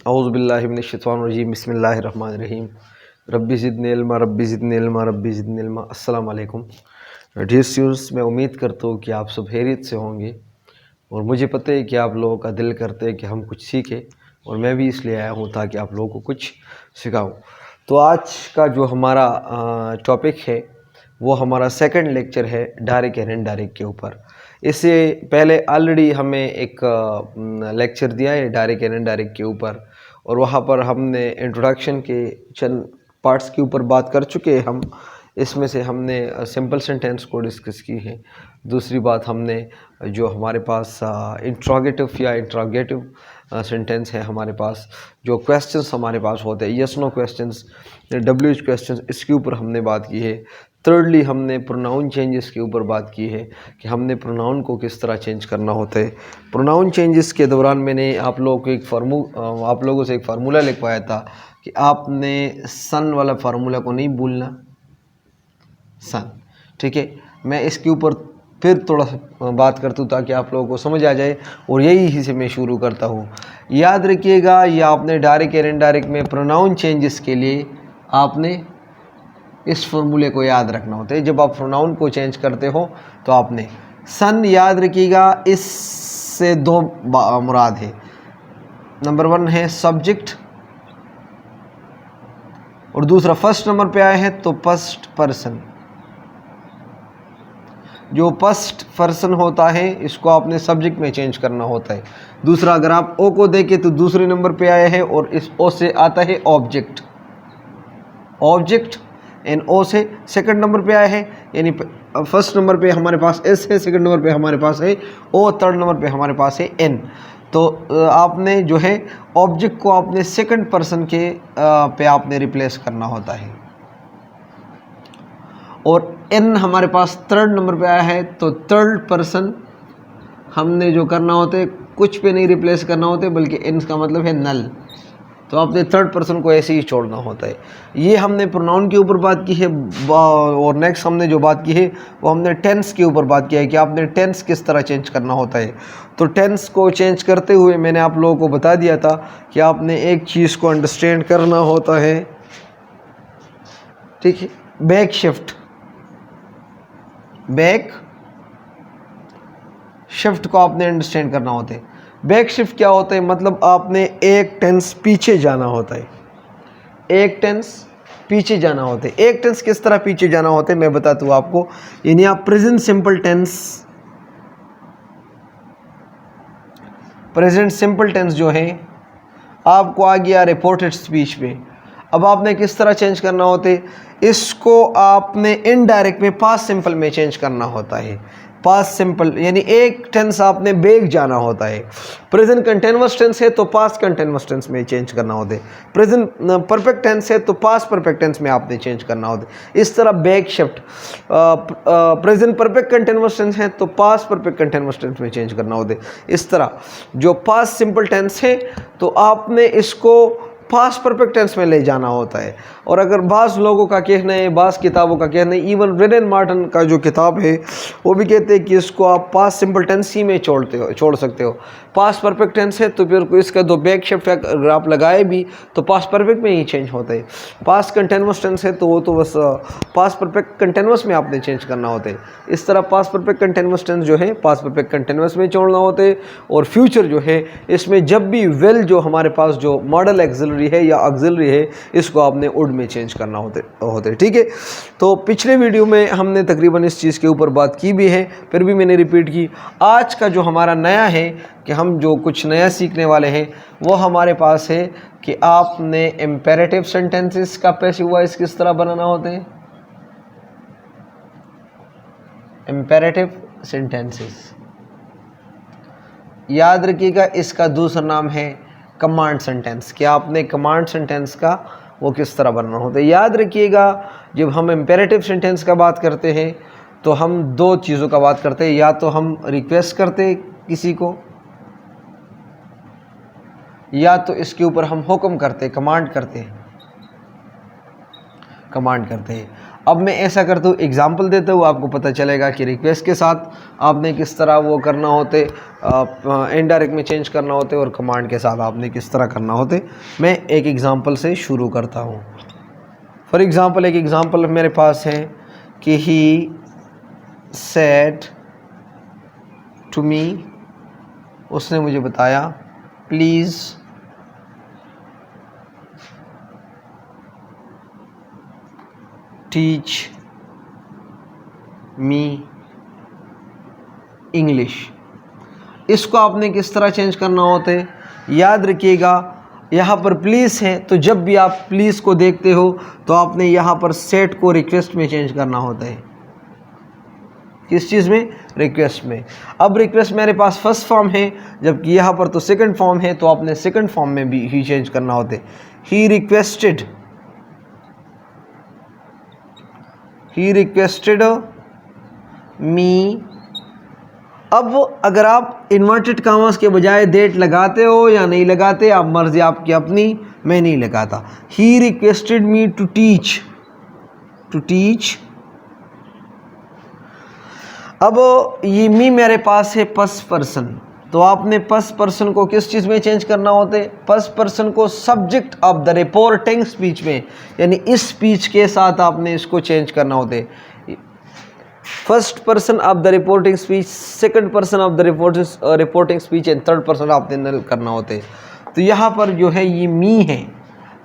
औज़ुबिल्लाहि मिनश्शैतानिर्रजीम बिस्मिल्लाहिर्रहमानिर्रहीम रब्बी ज़िदनी इल्मा रब्बी ज़िदनी इल्मा रब्बी ज़िदनी इल्मा। अस्सलाम वालेकुम डियर स्टूडेंट्स, मैं उम्मीद करता हूँ कि आप सब खैरियत से होंगे और मुझे पता है कि आप लोगों का दिल करते है कि हम कुछ सीखें और मैं भी इसलिए आया हूँ ताकि आप लोगों को कुछ सिखाऊँ। तो आज का जो हमारा टॉपिक है वो हमारा सेकंड लेक्चर है डायरेक्ट एंड इनडायरेक्ट के ऊपर। इससे पहले ऑलरेडी हमें एक लेक्चर दिया है डायरेक्ट एंड इनडायरेक्ट के ऊपर और वहाँ पर हमने इंट्रोडक्शन के चंद पार्ट्स के ऊपर बात कर चुके हैं हम। इसमें से हमने सिंपल सेंटेंस को डिस्कस की है। दूसरी बात हमने जो हमारे पास इंट्रोगेटिव या इंट्रोगेटिव सेंटेंस है, हमारे पास जो क्वेश्चंस हमारे पास होते हैं yes no questions, W questions, इसके ऊपर हमने बात की है। थर्डली हमने प्रोनाउन चेंजेस के ऊपर बात की है कि हमने प्रोनाउन को किस तरह चेंज करना होता है। प्रोनाउन चेंजेस के दौरान मैंने आप लोगों को आप लोगों से एक फार्मूला लिखवाया था कि आपने सन वाला फार्मूला को नहीं भूलना, सन, ठीक है। मैं इसके ऊपर फिर थोड़ा सा बात करता हूँ ताकि आप लोगों को समझ आ जाए और यही से मैं शुरू करता हूँ। याद रखिएगा, ये आपने डायरेक्ट और इनडायरेक्ट में प्रोनाउन चेंजेस के लिए आपने इस फॉर्मूले को याद रखना होता है। जब आप प्रोनाउन को चेंज करते हो तो आपने सन याद रखिएगा, इससे दो मुराद है। नंबर वन है सब्जेक्ट और दूसरा फर्स्ट नंबर पे आए हैं तो फर्स्ट पर्सन। जो फर्स्ट पर्सन होता है इसको आपने सब्जेक्ट में चेंज करना होता है। दूसरा, अगर आप ओ को देखें तो दूसरे नंबर पे आए हैं और इस ओ से आता है ऑब्जेक्ट, ऑब्जेक्ट एन ओ से सेकंड नंबर पे आए हैं, यानी फर्स्ट नंबर पे हमारे पास एस है, सेकंड नंबर पे हमारे पास है ओ, थर्ड नंबर पे हमारे पास है एन। तो आपने जो है ऑब्जेक्ट को आपने सेकंड पर्सन के पे आपने रिप्लेस करना होता है और एन हमारे पास थर्ड नंबर पे आया है तो थर्ड पर्सन हमने जो करना होता है कुछ पे नहीं रिप्लेस करना होता है बल्कि एन का मतलब है नल, तो आपने थर्ड पर्सन को ऐसे ही छोड़ना होता है। ये हमने प्रोनाउन के ऊपर बात की है और नेक्स्ट हमने जो बात की है वो हमने टेंस के ऊपर बात किया है कि आपने टेंस किस तरह चेंज करना होता है। तो टेंस को चेंज करते हुए मैंने आप लोगों को बता दिया था कि आपने एक चीज़ को अंडरस्टैंड करना होता है, ठीक है। बैक शिफ्ट, बैक शिफ्ट को आपने अंडरस्टैंड करना होता है। बैक शिफ्ट क्या होता है, मतलब आपने एक टेंस पीछे जाना होता है, एक टेंस पीछे जाना होता है। एक टेंस किस तरह पीछे जाना होता है मैं बताता हूँ आपको। यानी आप present simple tense, present simple tense जो है आपको आ गया रिपोर्टेड स्पीच में। अब आपने किस तरह चेंज करना होता है, इसको आपने इनडायरेक्ट में पास्ट सिंपल में चेंज करना होता है। पास्ट सिंपल यानी एक टेंस आपने बैक जाना होता है। प्रेजेंट कंटिन्यूअस टेंस है तो पास्ट कंटिन्यूअस टेंस में चेंज करना होता है। प्रेजेंट परफेक्ट टेंस है तो पास्ट परफेक्ट टेंस में आपने चेंज करना होता है। इस तरह back shift, present perfect continuous tense है तो पास्ट परफेक्ट कंटिन्यूअस टेंस में चेंज करना होता है। इस तरह जो पास्ट सिंपल टेंस है तो आपने इसको पास्ट परफेक्ट टेंस में ले जाना होता है। और अगर बाज़ लोगों का कहना है, बाज़ किताबों का कहना है, इवन रेड एंड मार्टिन का जो किताब है वो भी कहते हैं कि इसको आप पास्ट सिंपल टेंस ही में छोड़ सकते हो। पास्ट परफेक्ट टेंस है तो फिर इसका दो बैक शिफ्ट अगर आप लगाए भी तो पास्ट परफेक्ट में ही चेंज होता है। पास्ट कंटिन्यूअस टेंस है तो वो तो बस पास्ट परफेक्ट कंटिन्यूअस में आपने चेंज करना होता है। इस तरह पास्ट परफेक्ट कंटिन्यूअस टेंस जो है पास्ट परफेक्ट कंटिन्यूअस में छोड़ना होता है। और फ्यूचर जो है इसमें जब भी वेल जो हमारे पास जो मॉडल एक्सिलरी है या ऑक्सिलरी है इसको आपने वुड में चेंज करना होते, ठीक है। तो पिछले वीडियो में हमने तकरीबन इस चीज़ के ऊपर बात की भी है, फिर भी मैंने रिपीट की। आज का जो हमारा नया है कि हम जो कुछ नया सीखने वाले हैं वो हमारे पास है कि आपने इम्पेरेटिव सेंटेंसेस का पैसिव वॉइस किस तरह बनाना होते हैं। इम्पेरेटिव सेंटेंसेस याद रखिएगा, इसका दूसरा नाम है कमांड सेंटेंस। कि आपने कमांड सेंटेंस का वो किस तरह बनाना होता है। याद रखिएगा, जब हम इम्पेरेटिव सेंटेंस का बात करते हैं तो हम दो चीज़ों का बात करते हैं, या तो हम रिक्वेस्ट करते हैं किसी को या तो इसके ऊपर हम हुक्म करते हैं, कमांड करते हैं, कमांड करते हैं। अब मैं ऐसा करता हूँ, एग्जाम्पल देता हूँ, आपको पता चलेगा कि रिक्वेस्ट के साथ आपने किस तरह वो करना होते, इनडायरेक्ट में चेंज करना होते, और कमांड के साथ आपने किस तरह करना होते। मैं एक एग्जाम्पल से शुरू करता हूँ। फॉर एग्ज़ाम्पल, एक एग्ज़ाम्पल मेरे पास है कि ही सेड टू मी, उसने मुझे बताया, प्लीज़ टीच मी इंग्लिश। इसको आपने किस तरह चेंज करना होता है, याद रखिएगा, यहाँ पर प्लीज़ है, तो जब भी आप प्लीज़ को देखते हो तो आपने यहाँ पर सेट को रिक्वेस्ट में चेंज करना होता है। किस चीज़ में? रिक्वेस्ट में। अब रिक्वेस्ट मेरे पास फर्स्ट फॉर्म है, जबकि यहाँ पर तो सेकंड फॉर्म है, तो आपने सेकंड फॉर्म में भी ही चेंज करना होता है। ही रिक्वेस्टेड मी। अब अगर आप इन्वर्टेड कॉमास के बजाय डेट लगाते हो या नहीं लगाते, आप मर्जी आपकी अपनी, मैं नहीं लगाता। He requested me to teach अब ये मी मेरे पास है फर्स्ट पर्सन, तो आपने फर्स्ट पर्सन को किस चीज़ में चेंज करना होता है? फर्स्ट पर्सन को subject of the reporting speech में, यानी इस स्पीच के साथ आपने इसको चेंज करना होता है। First person of the reporting speech, second person of the reporting speech and third person आपने नल करना होता है। तो यहाँ पर जो है ये मी है,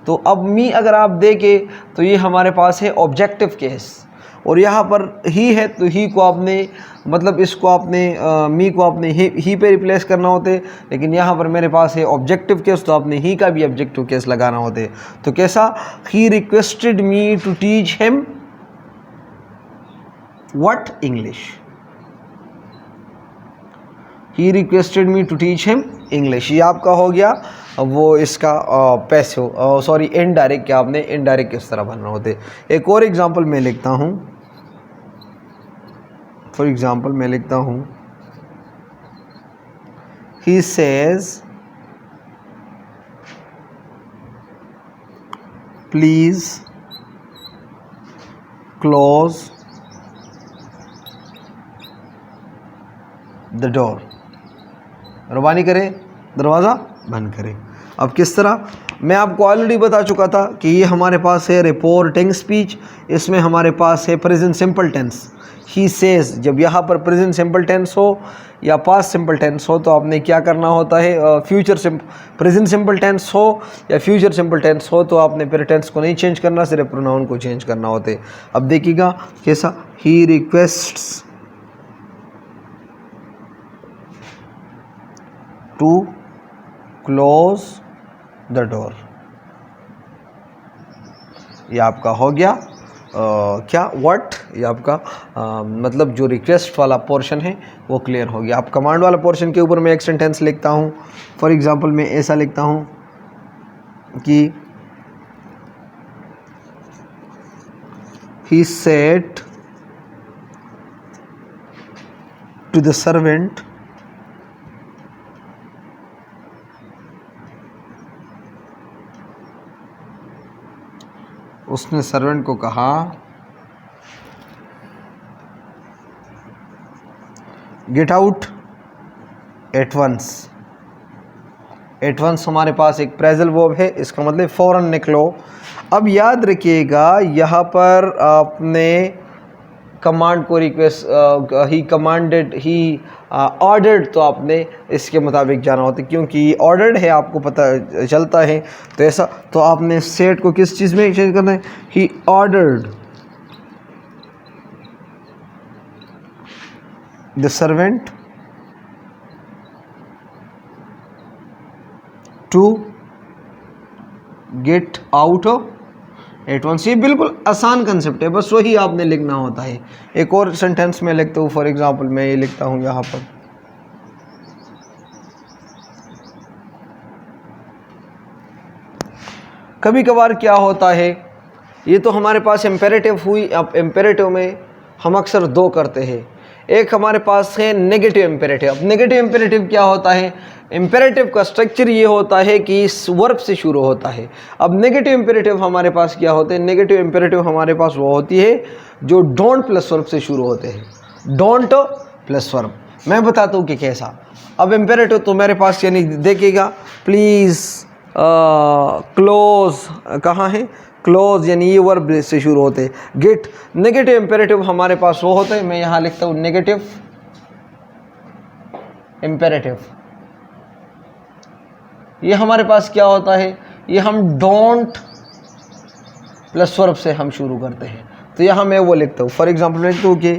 तो अब मी अगर आप देखें तो ये हमारे पास है ऑब्जेक्टिव केस, और यहाँ पर ही है, तो ही को आपने, मतलब इसको आपने मी को आपने ही पे रिप्लेस करना होते, लेकिन यहाँ पर मेरे पास है ऑब्जेक्टिव केस, तो आपने ही का भी ऑब्जेक्टिव केस लगाना होते। तो कैसा? He requested me to teach him what? English. He requested me to teach him English. ये आपका हो गया वो इसका पैसिव, सॉरी इनडायरेक्ट, क्या आपने इनडायरेक्ट किस तरह बनना होते। एक और एग्जांपल मैं लिखता हूँ, फॉर एग्जांपल मैं लिखता हूँ, he says please close the door. रवानी करें, दरवाज़ा बंद करें। अब किस तरह? मैं आपको ऑलरेडी बता चुका था कि ये हमारे पास है रिपोर्टिंग स्पीच, इसमें हमारे पास है present simple tense. He says, जब यहाँ पर प्रेजेंट सिंपल टेंस हो या पास्ट सिंपल टेंस हो, तो आपने क्या करना होता है? प्रेजेंट सिंपल टेंस हो या फ्यूचर सिंपल टेंस हो, तो आपने फिर टेंस को नहीं चेंज करना, सिर्फ प्रोनाउन को चेंज करना होता है। अब देखिएगा कैसा, he requests to close the door. ये आपका हो गया क्या? व्हाट? ये आपका मतलब जो रिक्वेस्ट वाला पोर्शन है वो क्लियर हो गया। आप कमांड वाला पोर्शन के ऊपर मैं एक सेंटेंस लिखता हूँ। फॉर एग्जांपल मैं ऐसा लिखता हूँ कि he said to the servant उसने सर्वेंट को कहा, get out at once. At once हमारे पास एक प्रेजल वर्ब है, इसका मतलब फ़ौरन निकलो। अब याद रखिएगा यहाँ पर आपने कमांड को request, he commanded, he ordered, तो आपने इसके मुताबिक जाना होता है, क्योंकि ऑर्डर्ड है आपको पता चलता है। तो ऐसा, तो आपने सेट को किस चीज़ में चेंज करना है? He ordered the servant to get out at once. ये बिल्कुल आसान कंसेप्ट है, बस वही आपने लिखना होता है। एक और सेंटेंस में लिखता हूँ, फॉर एग्जांपल मैं ये लिखता हूँ यहाँ पर, कभी कभार क्या होता है, ये तो हमारे पास इम्पेरेटिव हुई। अब इम्पेरेटिव में हम अक्सर दो करते हैं। एक हमारे पास है नेगेटिव इम्पेरेटिव। अब नेगेटिव इम्पेरेटिव क्या होता है? इम्पेरेटिव का स्ट्रक्चर ये होता है कि इस वर्ब से शुरू होता है। अब नेगेटिव इम्पेरेटिव हमारे पास क्या होते हैं? नेगेटिव इम्पेरेटिव हमारे पास वो होती है जो डोंट प्लस वर्ब से शुरू होते हैं। डोंट प्लस वर्ब, मैं बताता हूँ कि कैसा। अब इम्पेरेटिव तो मेरे पास यानी देखिएगा, प्लीज़ क्लोज कहाँ है? क्लोज यानी ये वर्ब से शुरू होते हैं। गेट नेगेटिव इम्पेरेटिव हमारे पास वो होते हैं, मैं यहाँ लिखता हूँ नेगेटिव इम्पेरेटिव। ये हमारे पास क्या होता है? ये हम डोंट प्लस वर्ब से हम शुरू करते हैं। तो यहाँ मैं वो लिखता हूँ, फॉर एग्जाम्पल मैं लिखता हूँ कि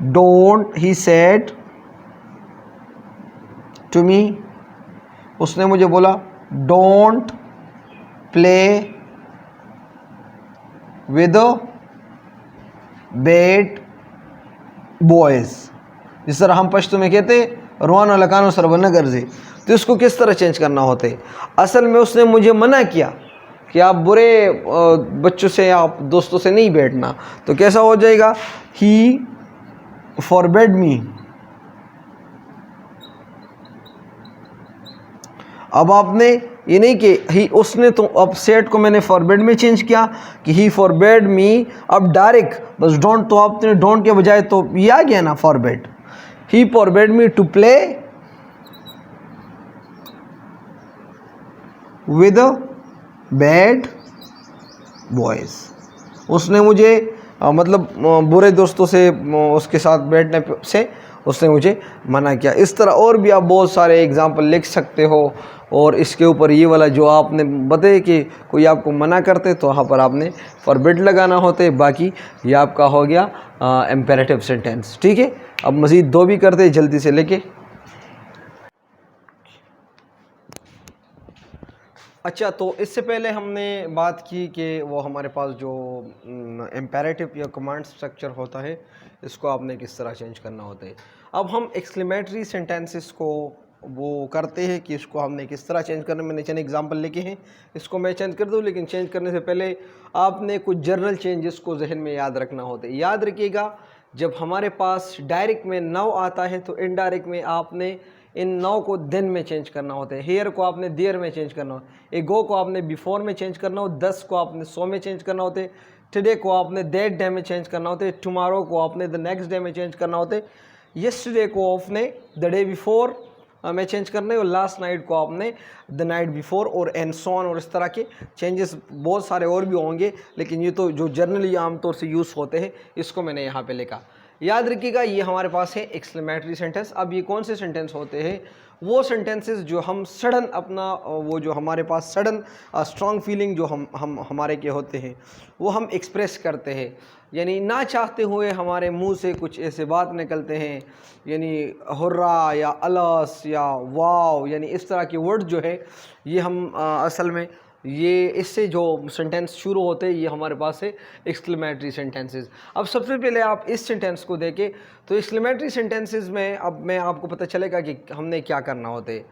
don't he said to me, उसने मुझे बोला don't play with bad boys. जिस तरह हम पश्तो में कहते रोन लकानो सरबन गर्जे, तो इसको किस तरह चेंज करना होता है? असल में उसने मुझे मना किया कि आप बुरे बच्चों से, आप दोस्तों से नहीं बैठना। तो कैसा हो जाएगा? ही फॉरबेड मी। अब आपने ये नहीं कि ही उसने, तो अब सेट को मैंने फॉरबेड में चेंज किया कि ही फॉरबेड मी। अब डायरेक्ट बस डोंट, तो आपने डोंट के बजाय तो ये आ गया ना forbade. He forbade me to play with bad boys. उसने मुझे मतलब बुरे दोस्तों से उसके साथ बैठने से उसने मुझे मना किया। इस तरह और भी आप बहुत सारे एग्जाम्पल लिख सकते हो। और इसके ऊपर ये वाला जो आपने बताया कि कोई आपको मना करते तो वहाँ पर आपने फॉरबिड लगाना होते। बाकी ये आपका हो गया इम्पेरेटिव सेंटेंस। ठीक है, अब मज़ीद दो भी करते जल्दी से लेके। अच्छा, तो इससे पहले हमने बात की कि वो हमारे पास जो इम्पेरेटिव या कमांड स्ट्रक्चर होता है इसको आपने किस तरह चेंज करना होता है। अब हम एक्सक्लेमेटरी सेंटेंसेस को वो करते हैं कि इसको हमने किस तरह चेंज करना। मैंने चंद एग्जांपल लिखे हैं, इसको मैं चेंज कर दूँ, लेकिन चेंज करने से पहले आपने कुछ जर्नल चेंजेस को जहन में याद रखना होता है। याद रखिएगा, जब हमारे पास डायरेक्ट में नाउ आता है तो इनडायरेक्ट में आपने इन नाउ को देन में चेंज करना होता है। हेयर को आपने देयर में चेंज करना होता है। ए गो को आपने बिफोर में चेंज करना होता है। 10 को आपने सो में चेंज करना होता है। टुडे को आपने दैट डे में चेंज करना होता है। टुमारो को आपने द नेक्स्ट डे में चेंज करना होता है। यस्टरडे को आपने द डे बिफोर में चेंज करना है। और लास्ट नाइट को आपने द नाइट बिफोर, और एंड सो ऑन। और इस तरह के चेंजेस बहुत सारे और भी होंगे, लेकिन ये तो जो जनरली आमतौर से यूज़ होते हैं इसको मैंने यहाँ पे लिखा। याद रखिएगा, ये हमारे पास है एक्सक्लेमेटरी सेंटेंस। अब ये कौन से सेंटेंस होते हैं? वो सेंटेंसेस जो हम सडन अपना वो जो हमारे पास सडन स्ट्रॉन्ग फीलिंग जो हम हमारे के होते हैं वो हम एक्सप्रेस करते हैं। यानी ना चाहते हुए हमारे मुंह से कुछ ऐसे बात निकलते हैं, यानी हुर्रा या अलस या वाव, यानी इस तरह के वर्ड जो है ये हम असल में ये इससे जो सेंटेंस शुरू होते हैं ये हमारे पास है एक्सक्लेमेटरी सेंटेंसेस। अब सबसे पहले आप इस सेंटेंस को देखें तो एक्सक्लेमेटरी सेंटेंसेस में अब मैं आपको पता चलेगा कि हमने क्या करना होता है।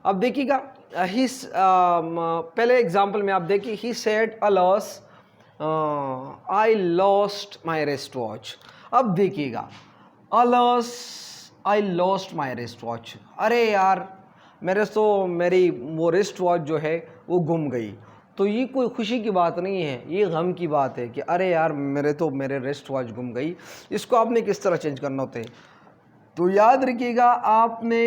अब देखिएगा, ही पहले एग्जांपल में आप देखिए, he said alas I lost my wrist watch. अब देखिएगा, alas I lost my wrist watch, अरे यार मेरी वो रिस्ट वॉच जो है वो गुम गई। तो ये कोई खुशी की बात नहीं है, ये गम की बात है कि अरे यार मेरे रिस्ट वॉच गुम गई। इसको आपने किस तरह चेंज करना होता है? तो याद रखिएगा, आपने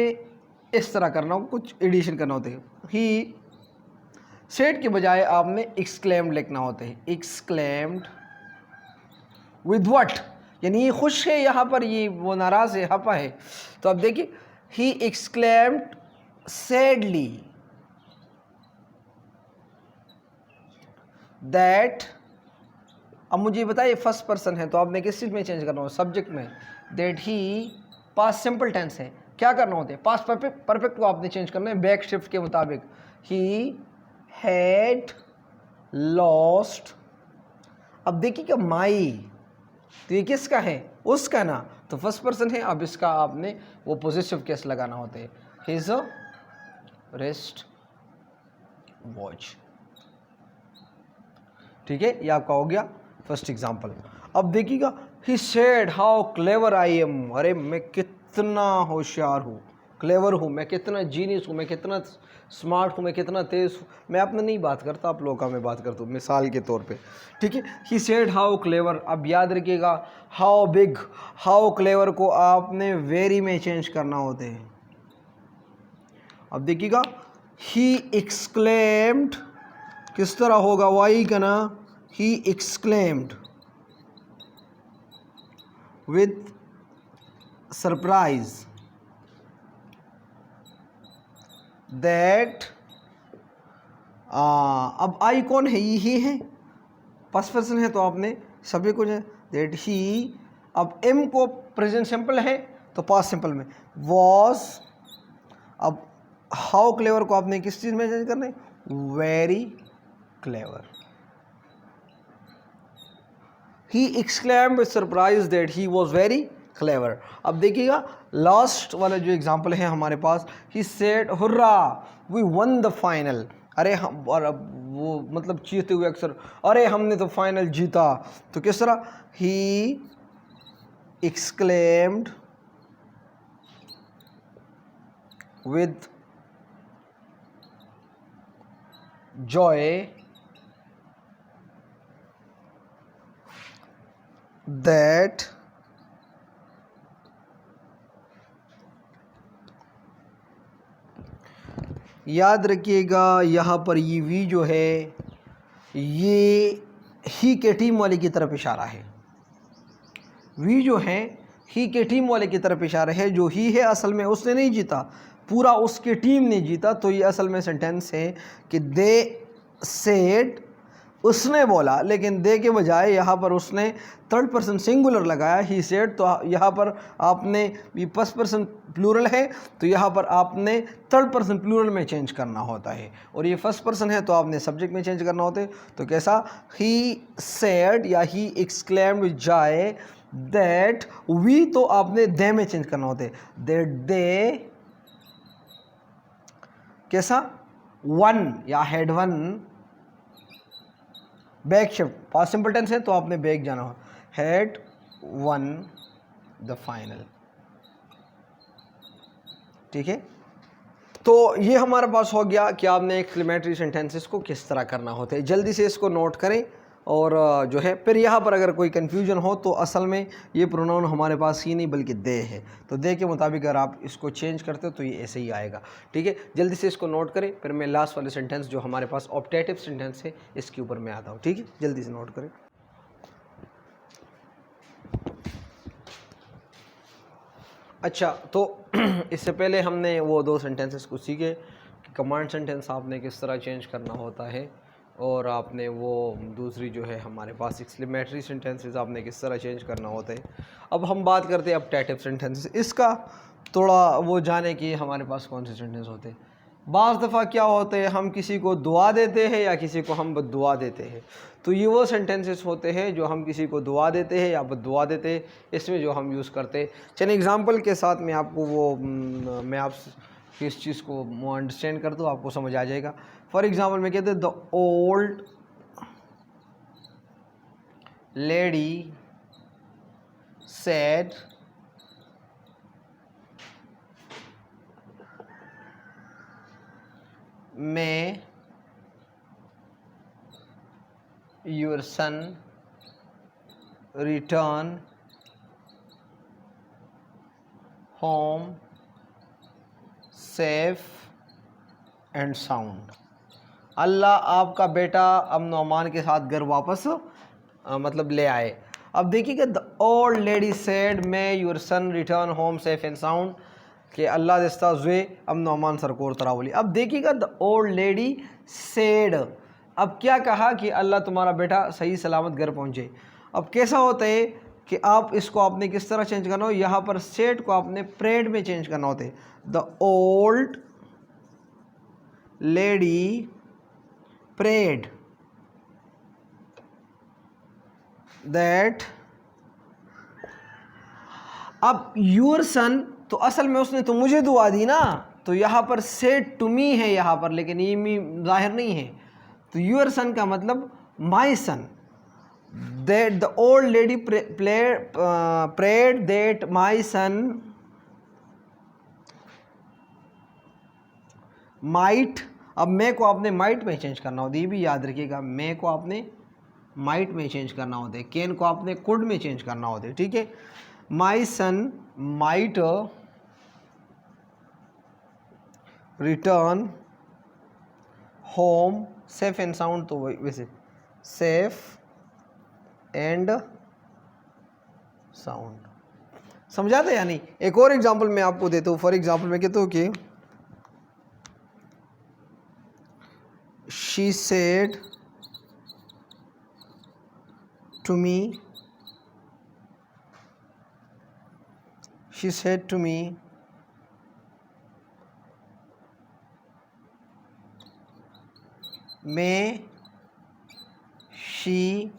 इस तरह करना हो, कुछ एडिशन करना होता है। ही सेड के बजाय आपने एक्सक्लेम्ड लिखना होता है। एक्सक्लेम्ड विद व्हाट, यानी ये खुश है यहाँ पर, ये वो नाराज है, हपा है। तो अब देखिए, ही एक्सक्लेम्ड सैडली दैट। अब मुझे बताइए, फर्स्ट पर्सन है तो आपने किस चीज़ में चेंज करना हो? सब्जेक्ट में। दैट ही पास्ट सिंपल टेंस है, क्या करना होता है? पास्ट परफेक्ट को आपने चेंज करना है बैक शिफ्ट के मुताबिक। He had lost. अब देखिएगा, माई, तो ये किसका है? उसका ना, तो फर्स्ट पर्सन है। अब इसका आपने वो पॉजिटिव केस लगाना होता है, हिज रिस्ट वॉच। ठीक है, ये आपका हो गया फर्स्ट एग्जाम्पल। अब देखिएगा, he said how clever I am, अरे मैं कितना होशियार हूँ, क्लेवर हूँ, मैं कितना जीनियस हूँ, मैं कितना स्मार्ट हूँ, मैं कितना तेज़ हूँ। मैं अपना नहीं बात करता, आप लोगों का मैं बात करता हूँ मिसाल के तौर पे, ठीक है। ही सेड हाउ क्लेवर, अब याद रखिएगा हाउ बिग, हाउ क्लेवर को आपने वेरी में चेंज करना होते हैं। अब देखिएगा ही एक्सक्लेम्ड किस तरह होगा, वाई का ना, he exclaimed with surprise that, अब आई कौन है, ये है, फर्स्ट पर्सन है तो आपने सभी कुछ है, दैट ही, अब एम को प्रेजेंट सिंपल है तो पास्ट सिंपल में वॉज, अब हाउ क्लेवर को आपने किस चीज़ में चेंज करना है, very clever. He exclaimed with surprise that he was very clever. अब देखिएगा लास्ट वाला जो एग्जाम्पल है हमारे पास, he said hurrah we won the final, अरे हम, और अब वो मतलब चीखते हुए अक्सर, अरे हमने तो फाइनल जीता, तो किस तरह, ही एक्सक्लेम्ड विद जॉय दैट याद रखिएगा यहाँ पर ये वी जो है ये ही के टीम वाले की तरफ इशारा है, वी जो है ही के टीम वाले की तरफ इशारा है। जो ही है असल में उसने नहीं जीता, पूरा उसकी टीम ने जीता, तो ये असल में सेंटेंस है कि दे सेड, उसने बोला, लेकिन दे के बजाय यहाँ पर उसने थर्ड पर्सन सिंगुलर लगाया, ही सेड, तो यहाँ पर आपने, ये फर्स्ट पर्सन प्लूरल है तो यहाँ पर आपने थर्ड पर्सन प्लूरल में चेंज करना होता है, और ये फर्स्ट पर्सन है तो आपने सब्जेक्ट में चेंज करना होता है। तो कैसा, ही सेड या he exclaimed with joy that, we तो आपने दे में चेंज करना होता है, दैट दे कैसा, वन या हेड one, back shift past simple tense है तो आपने बैक जाना हो, हैड वन द फाइनल, ठीक है। तो ये हमारे पास हो गया कि आपने एक्सक्लेमेटरी सेंटेंसेस को किस तरह करना होता है। जल्दी से इसको नोट करें, और जो है फिर यहाँ पर अगर कोई कन्फ्यूजन हो तो असल में ये प्रोनाउन हमारे पास ही नहीं बल्कि दे है, तो दे के मुताबिक अगर आप इसको चेंज करते हो तो ये ऐसे ही आएगा, ठीक है। जल्दी से इसको नोट करें, फिर मैं लास्ट वाले सेंटेंस जो हमारे पास ऑप्टेटिव सेंटेंस है इसके ऊपर मैं आता हूँ, ठीक है। जल्दी से नोट करें। अच्छा, तो इससे पहले हमने वो दो सेंटेंसेस को सीखे कि कमांड सेंटेंस आपने किस तरह चेंज करना होता है, और आपने वो दूसरी जो है हमारे पास एक्सक्लेमेटरी सेंटेंसेस आपने किस तरह चेंज करना होता है। अब हम बात करते हैं ऑप्टेटिव सेंटेंसेस, इसका थोड़ा वो जाने कि हमारे पास कौन से सेंटेंस होते हैं। बाज़ दफ़ा क्या होते हैं, हम किसी को दुआ देते हैं या किसी को हम बद्दुआ देते हैं, तो ये वो सेंटेंसेस होते हैं जो हम किसी को दुआ देते हैं या बद्दुआ देते हैं, इसमें जो हम यूज़ करते हैं। चलिए एग्ज़ाम्पल के साथ मैं आपको वो मैं आप किस चीज़ को अंडरस्टैंड कर दूँ, आपको समझ आ जाएगा। फॉर एग्ज़ाम्पल मैं कहते हैं the old lady said may your son return home safe and sound। अल्लाह आपका बेटा अमन अमान के साथ घर वापस मतलब ले आए। अब देखिएगा the old lady said may your son return home safe and sound, कि अल्लाह दिस्ता जुए अमन अमान सरकोर तरावली। अब देखिएगा द ओल्ड लेडी सेड, अब क्या कहा कि अल्लाह तुम्हारा बेटा सही सलामत घर पहुँचे। अब कैसा होता है कि आप इसको आपने किस तरह चेंज करना हो, यहाँ पर सेड को आपने प्रेड में चेंज करना होता है। The old lady prayed that, अब योर सन तो असल में उसने तो मुझे दुआ दी ना, तो यहाँ पर सेड टू मी है यहाँ पर, लेकिन ये मी जाहिर नहीं है, तो योर सन का मतलब माई सन, that the old lady prayed that my son might, अब मैं को आपने might में चेंज करना होता है, ये भी याद रखिएगा, मैं को आपने might में चेंज करना होता है, कैन को आपने could में चेंज करना होता है, ठीक है। my son might return home safe and sound, तो वैसे safe and sound, समझा था या नहीं। एक और एग्जांपल मैं आपको देता हूँ। फॉर एग्जांपल मैं कहता हूँ कि she said to me may she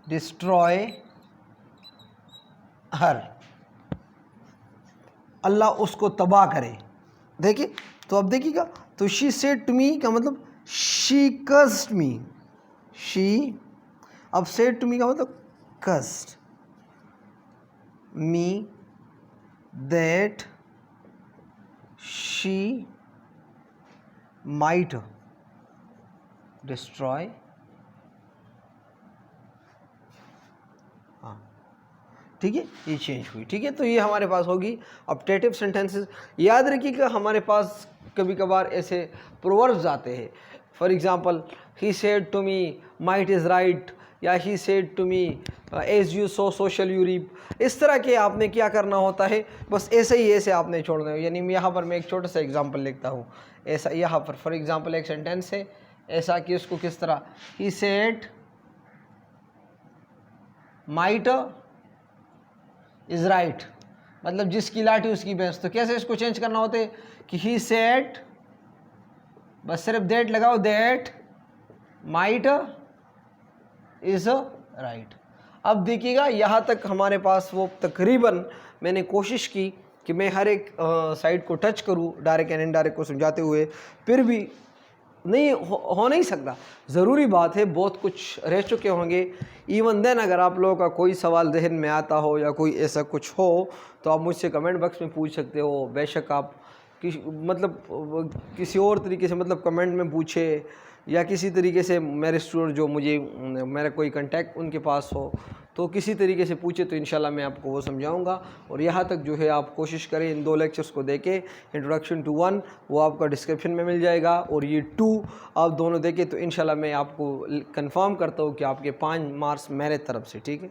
destroy her, अल्लाह उसको तबाह करे। देखिए, तो अब देखिएगा, तो शी सेड टू मी का मतलब शी कस्ड मी, शी, अब सेड टू मी का मतलब caused me that she might destroy, हाँ ठीक है, ये चेंज हुई, ठीक है। तो ये हमारे पास होगी ऑप्टेटिव सेंटेंसेस। याद रखिएगा हमारे पास कभी कभार ऐसे प्रोवर्ब्स आते हैं। For example, he said to me might is right, या he said to me as you sow so shall you reap. इस तरह के आपने क्या करना होता है, बस ऐसे ही ऐसे आपने छोड़ना है। यानी यहाँ पर मैं एक छोटा सा एग्जांपल लिखता हूँ। ऐसा यहाँ पर फॉर एग्जांपल एक सेंटेंस है ऐसा कि उसको किस तरह, he said might is right, मतलब जिसकी लाठी उसकी भैंस। तो कैसे इसको चेंज करना होता है कि ही सेड, बस सिर्फ दैट लगाओ, दैट माइट इज राइट। अब देखिएगा यहाँ तक हमारे पास वो तकरीबन मैंने कोशिश की कि मैं हर एक साइड को टच करूँ डायरेक्ट एंड इनडायरेक्ट को समझाते हुए, फिर भी नहीं हो नहीं सकता। ज़रूरी बात है, बहुत कुछ रह चुके होंगे। इवन देन अगर आप लोगों का कोई सवाल जहन में आता हो या कोई ऐसा कुछ हो तो आप मुझसे कमेंट बॉक्स में पूछ सकते हो। बेशक आप किसी और तरीके से मतलब कमेंट में पूछे, या किसी तरीके से मेरे स्टूडेंट जो मुझे मेरा कोई कांटेक्ट उनके पास हो तो किसी तरीके से पूछे तो इंशाल्लाह मैं आपको वो समझाऊंगा। और यहाँ तक जो है आप कोशिश करें इन 2 लेक्चर्स को देखें। इंट्रोडक्शन टू 1 वो आपका डिस्क्रिप्शन में मिल जाएगा, और ये 2 आप दोनों देखें तो इंशाल्लाह मैं आपको कंफर्म करता हूँ कि आपके 5 मार्क्स मेरे तरफ से, ठीक है,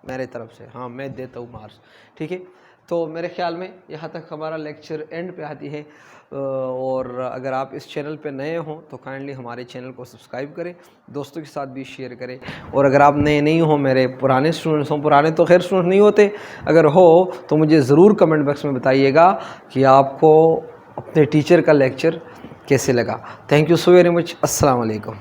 मेरे तरफ से, हाँ मैं देता हूँ मार्क्स, ठीक है। तो मेरे ख्याल में यहाँ तक हमारा लेक्चर एंड पे आती है। और अगर आप इस चैनल पे नए हों तो काइंडली हमारे चैनल को सब्सक्राइब करें, दोस्तों के साथ भी शेयर करें। और अगर आप नए नहीं हो, मेरे पुराने स्टूडेंट्स हों, पुराने तो खैर स्टूडेंट नहीं होते, अगर हो तो मुझे ज़रूर कमेंट बॉक्स में बताइएगा कि आपको अपने टीचर का लेक्चर कैसे लगा। Thank you so very much. अस्सलाम वालेकुम।